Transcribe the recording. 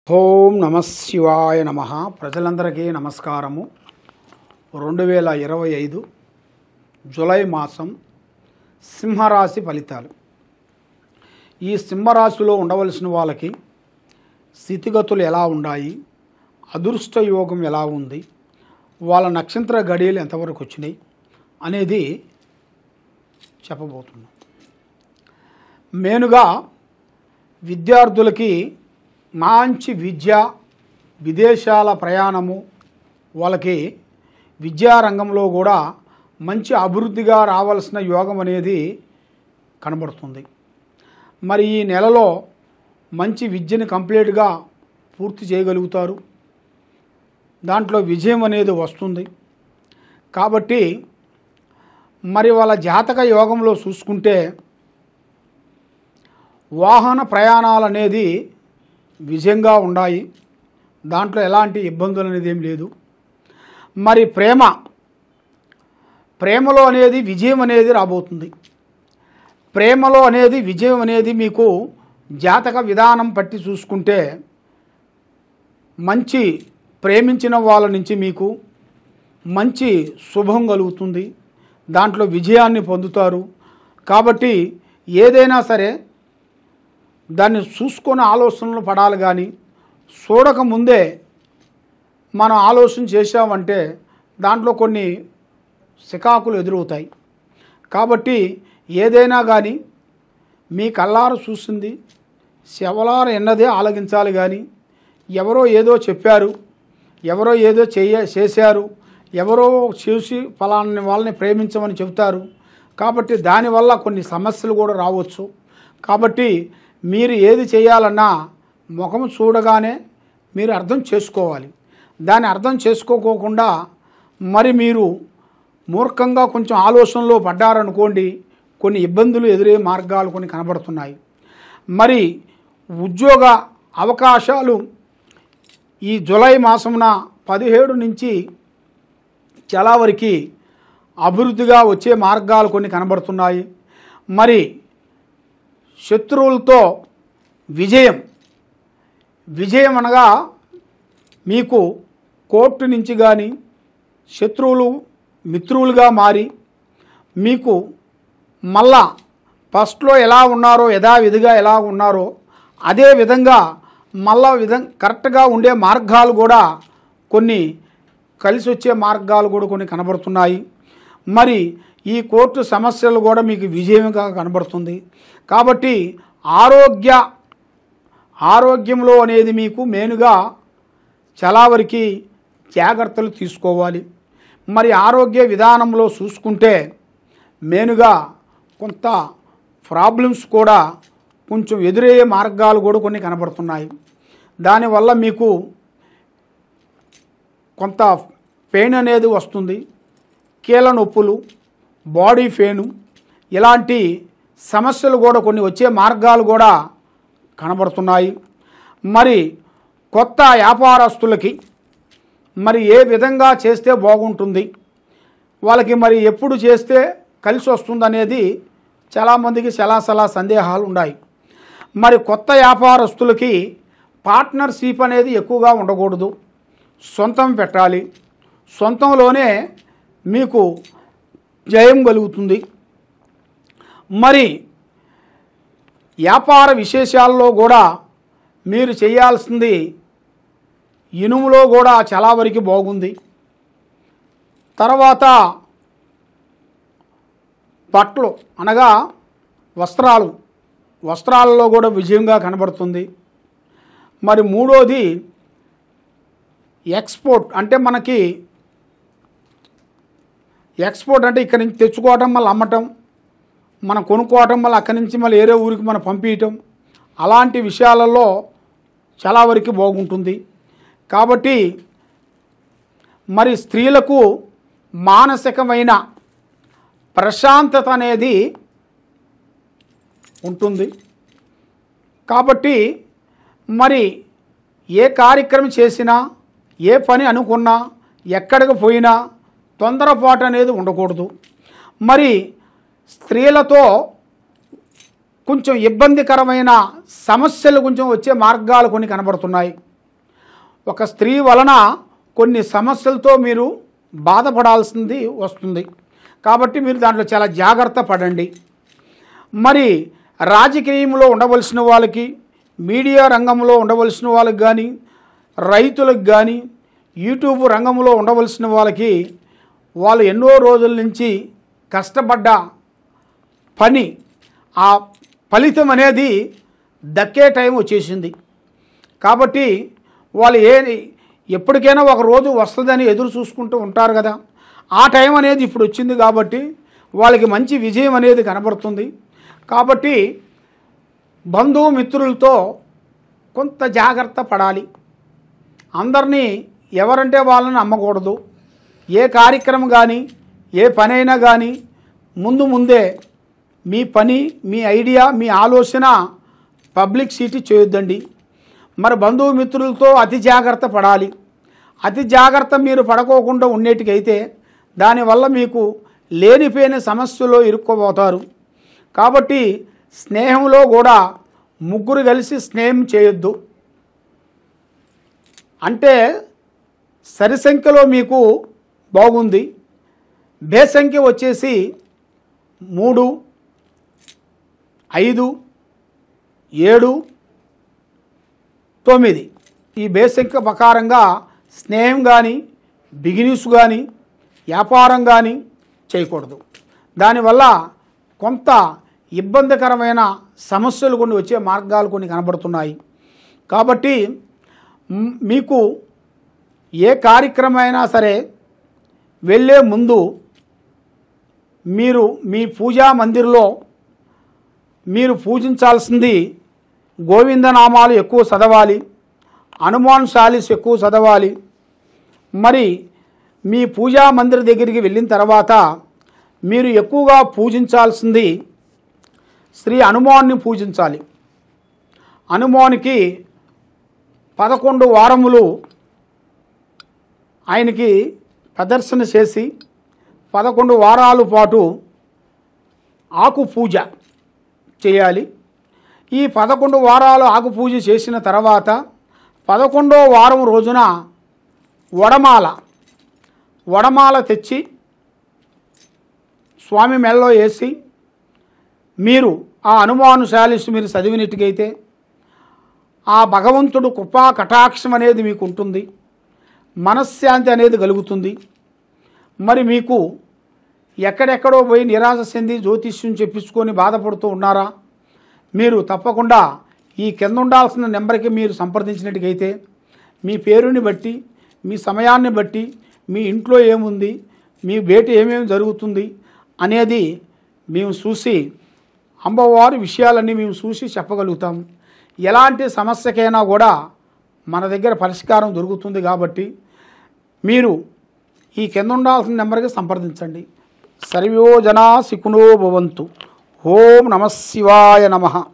ఓం నమ శివాయ నమ. ప్రజలందరికీ నమస్కారము. 2025 జూలై మాసం సింహరాశి ఫలితాలు. ఈ సింహరాశిలో ఉండవలసిన వాళ్ళకి స్థితిగతులు ఎలా ఉన్నాయి, అదృష్ట యోగం ఎలా ఉంది, వాళ్ళ నక్షత్ర గడియలు ఎంతవరకు వచ్చినాయి అనేది చెప్పబోతున్నాం. మెయిన్గా విద్యార్థులకి మంచి విద్య, విదేశాల ప్రయాణము, వాళ్ళకి విద్యారంగంలో కూడా మంచి అభివృద్ధిగా రావాల్సిన యోగం అనేది కనబడుతుంది. మరి ఈ నెలలో మంచి విద్యను కంప్లీట్గా పూర్తి చేయగలుగుతారు. దాంట్లో విజయం అనేది వస్తుంది. కాబట్టి మరి వాళ్ళ జాతక యోగంలో చూసుకుంటే వాహన ప్రయాణాలు అనేది విజయంగా ఉన్నాయి. దాంట్లో ఎలాంటి ఇబ్బందులు అనేది ఏం లేదు. మరి ప్రేమలో అనేది విజయం అనేది రాబోతుంది. ప్రేమలో అనేది విజయం అనేది మీకు జాతక విధానం పట్టి చూసుకుంటే మంచి ప్రేమించిన వాళ్ళ నుంచి మీకు మంచి శుభం కలుగుతుంది. దాంట్లో విజయాన్ని పొందుతారు. కాబట్టి ఏదైనా సరే దాన్ని చూసుకొని ఆలోచనలు పడాలి. కానీ చూడకముందే మనం ఆలోచన చేసామంటే దాంట్లో కొన్ని సికాకులు ఎదురవుతాయి. కాబట్టి ఏదైనా కానీ మీ కళ్ళారు చూసింది శవలారు ఎన్నదే ఆలగించాలి. కానీ ఎవరో ఏదో చెప్పారు, ఎవరో ఏదో చేశారు, ఎవరో చూసి ఫలాని వాళ్ళని ప్రేమించమని చెబుతారు. కాబట్టి దానివల్ల కొన్ని సమస్యలు కూడా రావచ్చు. కాబట్టి మీరు ఏది చేయాలన్నా ముఖం చూడగానే మీరు అర్థం చేసుకోవాలి. దాన్ని అర్థం చేసుకోకుండా మరి మీరు మూర్ఖంగా కొంచెం ఆలోచనలో పడ్డారనుకోండి, కొన్ని ఇబ్బందులు ఎదురే మార్గాలు కొన్ని కనబడుతున్నాయి. మరి ఉద్యోగ అవకాశాలు ఈ జూలై మాసమున 17 నుంచి చాలా వరకు అభివృద్ధిగా వచ్చే మార్గాలు కొన్ని కనబడుతున్నాయి. మరి శత్రువులతో విజయం అనగా మీకు కోర్టు నుంచి కానీ శత్రువులు మిత్రులుగా మారి మీకు మళ్ళా ఫస్ట్లో ఎలా ఉన్నారో యథావిధిగా ఎలా ఉన్నారో అదే విధంగా మళ్ళా కరెక్ట్గా ఉండే మార్గాలు కూడా కొన్ని కలిసి వచ్చే మార్గాలు కూడా కొన్ని కనబడుతున్నాయి. మరి ఈ కోర్టు సమస్యలు కూడా మీకు విజయంగా కనబడుతుంది. కాబట్టి ఆరోగ్యంలో అనేది మీకు మెయిన్గా చాలా వరకు జాగ్రత్తలు తీసుకోవాలి. మరి ఆరోగ్య విధానంలో చూసుకుంటే మెయిన్గా కొంత ప్రాబ్లమ్స్ కూడా కొంచెం ఎదురయ్యే మార్గాలు కూడా కొన్ని కనబడుతున్నాయి. దానివల్ల మీకు కొంత పెయిన్ అనేది వస్తుంది. కీళ్ళ నొప్పులు, బాడీ పెయిన్, ఇలాంటి సమస్యలు కూడా కొన్ని వచ్చే మార్గాలు కూడా కనబడుతున్నాయి. మరి కొత్త వ్యాపారస్తులకి మరి ఏ విధంగా చేస్తే బాగుంటుంది, వాళ్ళకి మరి ఎప్పుడు చేస్తే కలిసి వస్తుంది అనేది చాలామందికి చాలా సందేహాలు ఉన్నాయి. మరి కొత్త వ్యాపారస్తులకి పార్ట్నర్షిప్ అనేది ఎక్కువగా ఉండకూడదు. సొంతం పెట్టాలి. సొంతంలోనే మీకు జయం కలుగుతుంది. మరి వ్యాపార విశేషాల్లో కూడా మీరు చేయాల్సింది ఇనుములో కూడా చాలా వరకు బాగుంది. తర్వాత బట్టలు అనగా వస్త్రాలలో కూడా విజయంగా కనబడుతుంది. మరి మూడోది ఎక్స్పోర్ట్ అంటే మనకి ఎక్స్పోర్ట్ అంటే ఇక్కడి నుంచి తెచ్చుకోవటం మళ్ళీ అమ్మటం, మనం కొనుక్కోవటం మళ్ళీ అక్కడి నుంచి మళ్ళీ వేరే ఊరికి మనం పంపించటం, అలాంటి విషయాలలో చాలా వరకు బాగుంటుంది. కాబట్టి మరి స్త్రీలకు మానసికమైన ప్రశాంతత అనేది ఉంటుంది. కాబట్టి మరి ఏ కార్యక్రమం చేసినా, ఏ పని అనుకున్నా, ఎక్కడికి పోయినా తొందరపాటు అనేది ఉండకూడదు. మరి స్త్రీలతో కొంచెం ఇబ్బందికరమైన సమస్యలు కొంచెం వచ్చే మార్గాలు కొన్ని కనబడుతున్నాయి. ఒక స్త్రీ వలన కొన్ని సమస్యలతో మీరు బాధపడాల్సింది వస్తుంది. కాబట్టి మీరు దాంట్లో చాలా జాగ్రత్త పడండి. మరి రాజకీయంలో ఉండవలసిన వాళ్ళకి, మీడియా రంగంలో ఉండవలసిన వాళ్ళకి కానీ, రైతులకు కానీ, యూట్యూబ్ రంగంలో ఉండవలసిన వాళ్ళకి వాళ్ళు ఎన్నో రోజుల నుంచి కష్టపడ్డ పని, ఆ ఫలితం అనేది దక్కే టైం వచ్చేసింది. కాబట్టి వాళ్ళు ఎప్పటికైనా ఒక రోజు వస్తుందని ఎదురు చూసుకుంటూ ఉంటారు కదా, ఆ టైం అనేది ఇప్పుడు వచ్చింది. కాబట్టి వాళ్ళకి మంచి విజయం అనేది కనబడుతుంది. కాబట్టి బంధుమిత్రులతో కొంత జాగ్రత్త పడాలి. అందరినీ ఎవరంటే వాళ్ళని నమ్మకూడదు. ఏ కార్యక్రమం కానీ, ఏ పనైనా కానీ ముందే మీ పని, మీ ఐడియా, మీ ఆలోచన పబ్లిక్ సిటీ చేయొద్దండి. మరి బంధుమిత్రులతో అతి జాగ్రత్త పడాలి. అతి జాగ్రత్త మీరు పడుకోకుండా ఉండేటికైతే దానివల్ల మీకు లేనిపోయిన సమస్యలో ఇరుక్కోబోతారు. కాబట్టి స్నేహంలో కూడా ముగ్గురు కలిసి స్నేహం చేయొద్దు. అంటే సరి సంఖ్యలో మీకు బాగుంది. బేసంఖ్య వచ్చేసి 3, 5, 7, 9 ఈ బేసంఖ్య ప్రకారంగా స్నేహం కానీ, బిజినెస్ కానీ, వ్యాపారం కానీ చేయకూడదు. దానివల్ల కొంత ఇబ్బందికరమైన సమస్యలు కొన్ని వచ్చే మార్గాలు కొన్ని కనబడుతున్నాయి. కాబట్టి మీకు ఏ కార్యక్రమమైనా సరే వెళ్ళే ముందు మీరు మీ పూజా మందిర్లో మీరు పూజించాల్సింది గోవిందనామాలు ఎక్కువ చదవాలి, హనుమాన్ చాలీసా ఎక్కువ చదవాలి. మరి మీ పూజా మందిర్ దగ్గరికి వెళ్ళిన తర్వాత మీరు ఎక్కువగా పూజించాల్సింది శ్రీ హనుమాన్ని పూజించాలి. హనుమానికి 11 వారములు ఆయనకి ప్రదర్శన చేసి 11 వారాల పాటు ఆకు పూజ చేయాలి. ఈ 11 వారాలు ఆకు పూజ చేసిన తర్వాత 11వ వారం రోజున వడమాల తెచ్చి స్వామి మెడలో వేసి మీరు ఆ హనుమాను చాలీసా మీరు చదివినట్టుగైతే ఆ భగవంతుడు కృపా కటాక్షం అనేది మీకు ఉంటుంది, మనశ్శాంతి అనేది కలుగుతుంది. మరి మీకు ఎక్కడెక్కడో పోయి నిరాశ చెంది జ్యోతిష్యం చెప్పించుకొని బాధపడుతూ ఉన్నారా? మీరు తప్పకుండా ఈ కింద ఉండాల్సిన నెంబర్కి మీరు సంప్రదించినట్టుగైతే మీ పేరుని బట్టి, మీ సమయాన్ని బట్టి, మీ ఇంట్లో ఏముంది, మీ బయట ఏమేమి జరుగుతుంది అనేది మేము చూసి అమ్మవారి విషయాలన్నీ మేము చూసి చెప్పగలుగుతాం. ఎలాంటి సమస్యకైనా కూడా మన దగ్గర పరిష్కారం దొరుకుతుంది. కాబట్టి మీరు ఈ కింద ఉండాల్సిన నెంబర్కి సంప్రదించండి. సర్వో జనా సుఖినో భవంతు. ఓం నమః శివాయ నమః.